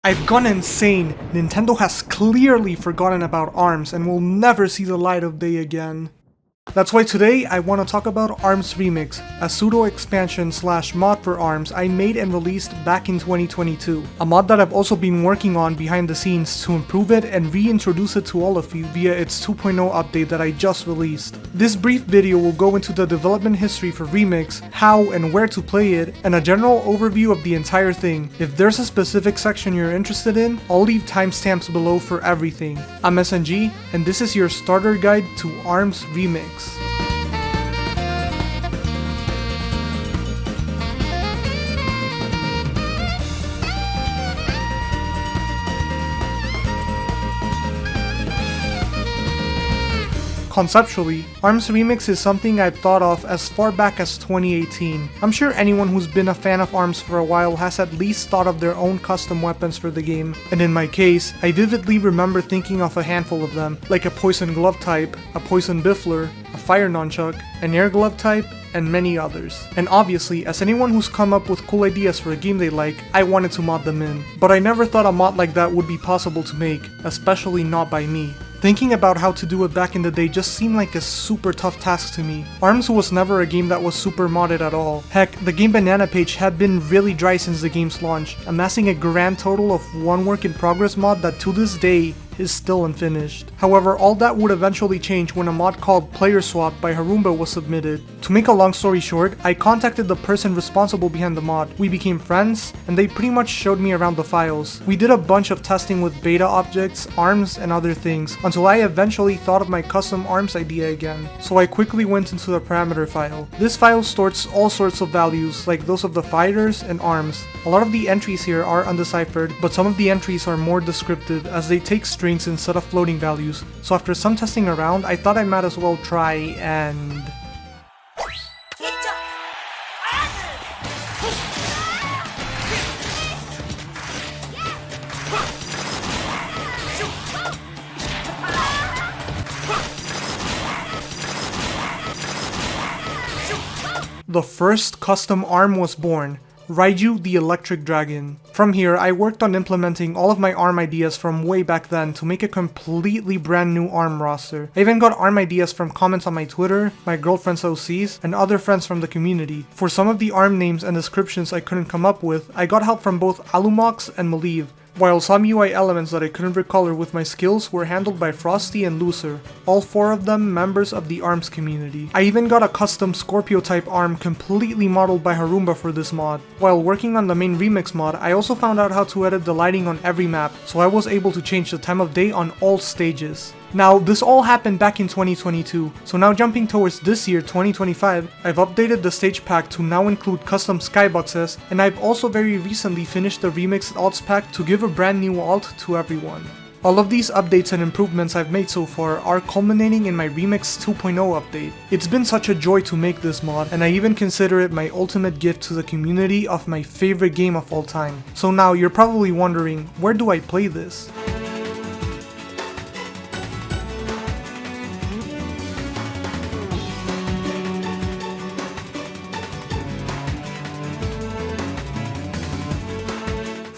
I've gone insane. Nintendo has clearly forgotten about ARMS and will never see the light of day again. That's why today I want to talk about ARMS Remix, a pseudo expansion slash mod for ARMS I made and released back in 2022. A mod that I've also been working on behind the scenes to improve it and reintroduce it to all of you via its 2.0 update that I just released. This brief video will go into the development history for Remix, how and where to play it, and a general overview of the entire thing. If there's a specific section you're interested in, I'll leave timestamps below for everything. I'm SNG, and this is your starter guide to ARMS Remix. Conceptually, ARMS Remix is something I've thought of as far back as 2018. I'm sure anyone who's been a fan of ARMS for a while has at least thought of their own custom weapons for the game, and in my case, I vividly remember thinking of a handful of them, like a poison glove type, a poison biffler, a fire nunchuck, an air glove type, and many others. And obviously, as anyone who's come up with cool ideas for a game they like, I wanted to mod them in. But I never thought a mod like that would be possible to make, especially not by me. Thinking about how to do it back in the day just seemed like a super tough task to me. ARMS was never a game that was super modded at all. Heck, the game banana page had been really dry since the game's launch, amassing a grand total of one work in progress mod that to this day is still unfinished. However, all that would eventually change when a mod called Player Swap by Harumba was submitted. To make a long story short, I contacted the person responsible behind the mod. We became friends, and they pretty much showed me around the files. We did a bunch of testing with beta objects, ARMS, and other things, until I eventually thought of my custom ARMS idea again. So I quickly went into the parameter file. This file stores all sorts of values, like those of the fighters and ARMS. A lot of the entries here are undeciphered, but some of the entries are more descriptive as they take strings instead of floating values, so after some testing around, I thought I might as well try and... The first custom ARM was born. Raiju the Electric Dragon. From here, I worked on implementing all of my ARM ideas from way back then to make a completely brand new ARM roster. I even got ARM ideas from comments on my Twitter, my girlfriend's OCs, and other friends from the community. For some of the ARM names and descriptions I couldn't come up with, I got help from both Alumox and Maliv, while some UI elements that I couldn't recolor with my skills were handled by Frosty and Lucer, all four of them members of the ARMS community. I even got a custom Scorpio type ARM completely modeled by Harumba for this mod. While working on the main Remix mod, I also found out how to edit the lighting on every map, so I was able to change the time of day on all stages. Now, this all happened back in 2022, so now jumping towards this year, 2025, I've updated the stage pack to now include custom skyboxes, and I've also very recently finished the remixed alts pack to give a brand new alt to everyone. All of these updates and improvements I've made so far are culminating in my Remix 2.0 update. It's been such a joy to make this mod, and I even consider it my ultimate gift to the community of my favorite game of all time. So now you're probably wondering, where do I play this?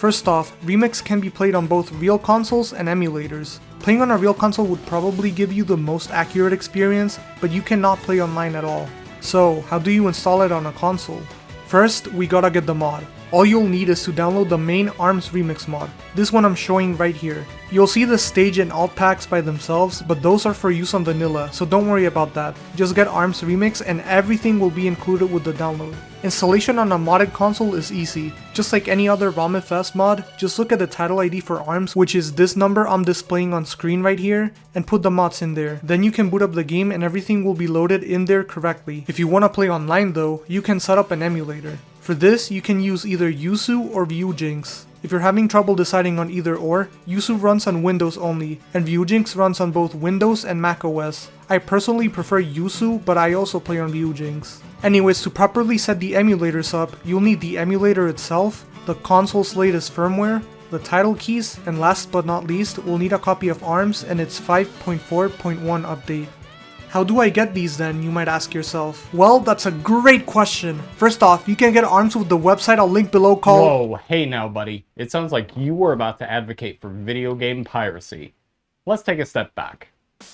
First off, Remix can be played on both real consoles and emulators. Playing on a real console would probably give you the most accurate experience, but you cannot play online at all. So, how do you install it on a console? First, we gotta get the mod. All you'll need is to download the main ARMS Remix mod, this one I'm showing right here. You'll see the stage and alt packs by themselves, but those are for use on vanilla, so don't worry about that. Just get ARMS Remix and everything will be included with the download. Installation on a modded console is easy. Just like any other ROMFS mod, just look at the title ID for ARMS, which is this number I'm displaying on screen right here, and put the mods in there. Then you can boot up the game and everything will be loaded in there correctly. If you want to play online though, you can set up an emulator. For this, you can use either Yuzu or Vyujinx. If you're having trouble deciding on either or, Yuzu runs on Windows only, and Vyujinx runs on both Windows and macOS. I personally prefer Yuzu, but I also play on Vyujinx. Anyways, to properly set the emulators up, you'll need the emulator itself, the console's latest firmware, the title keys, and last but not least, we'll need a copy of ARMS and its 5.4.1 update. How do I get these then, you might ask yourself? Well, that's a great question. First off, you can get ARMS with the website I'll link below called— Whoa, hey now, buddy. It sounds like you were about to advocate for video game piracy. Let's take a step back.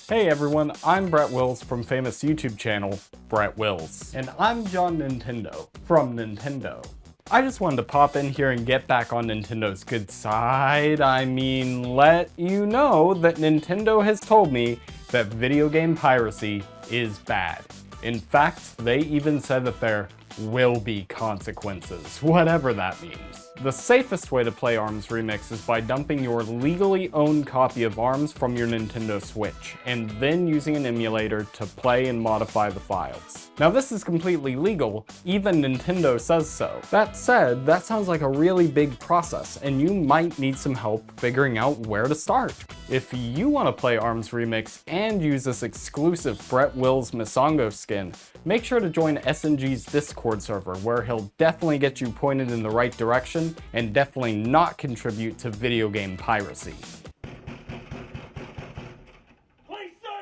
Hey everyone, I'm Brett Wills from famous YouTube channel, Brett Wills. And I'm John Nintendo, from Nintendo. I just wanted to pop in here and get back on Nintendo's good side. I mean, let you know that Nintendo has told me that video game piracy is bad. In fact, they even said that there will be consequences, whatever that means. The safest way to play ARMS Remix is by dumping your legally owned copy of ARMS from your Nintendo Switch, and then using an emulator to play and modify the files. Now this is completely legal, even Nintendo says so. That said, that sounds like a really big process, and you might need some help figuring out where to start. If you want to play ARMS Remix and use this exclusive Brett Wills Misongo skin, make sure to join SNG's Discord server, where he'll definitely get you pointed in the right direction and definitely not contribute to video game piracy.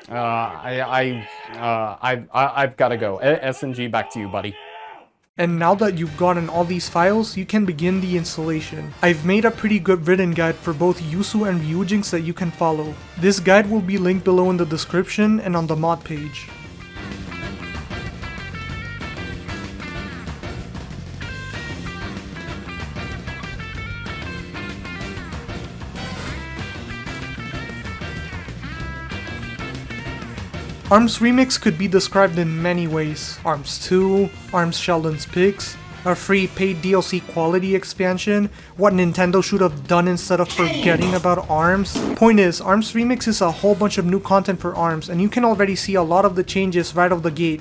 I've got to go. SNG, back to you, buddy. And now that you've gotten all these files, you can begin the installation. I've made a pretty good written guide for both Yuzu and Ryujinx that you can follow. This guide will be linked below in the description and on the mod page. ARMS Remix could be described in many ways. ARMS 2, ARMS Sheldon's Picks, a free paid DLC quality expansion, what Nintendo should have done instead of forgetting about ARMS. Point is, ARMS Remix is a whole bunch of new content for ARMS, and you can already see a lot of the changes right out the gate.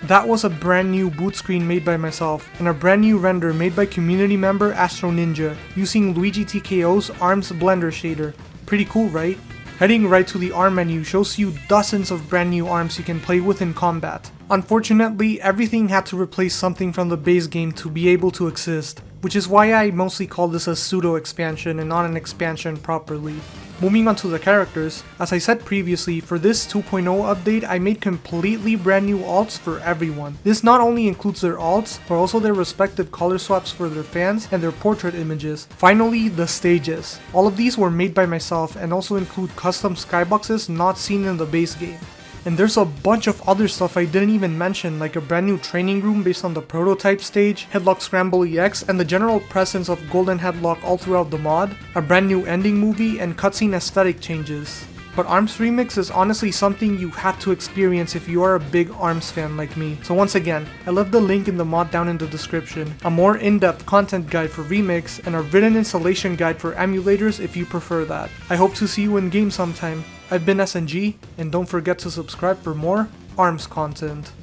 That was a brand new boot screen made by myself, and a brand new render made by community member Astro Ninja, using Luigi TKO's ARMS Blender shader. Pretty cool, right? Heading right to the ARM menu shows you dozens of brand new ARMS you can play with in combat. Unfortunately, everything had to replace something from the base game to be able to exist, which is why I mostly call this a pseudo expansion and not an expansion properly. Moving on to the characters, as I said previously, for this 2.0 update I made completely brand new alts for everyone. This not only includes their alts, but also their respective color swaps for their fans and their portrait images. Finally, the stages. All of these were made by myself and also include custom skyboxes not seen in the base game. And there's a bunch of other stuff I didn't even mention, like a brand new training room based on the prototype stage, Headlock Scramble EX, and the general presence of Golden Headlock all throughout the mod, a brand new ending movie, and cutscene aesthetic changes. But ARMS Remix is honestly something you have to experience if you are a big ARMS fan like me. So once again, I left the link in the mod down in the description, a more in-depth content guide for Remix, and a written installation guide for emulators if you prefer that. I hope to see you in game sometime. I've been SNG, and don't forget to subscribe for more ARMS content.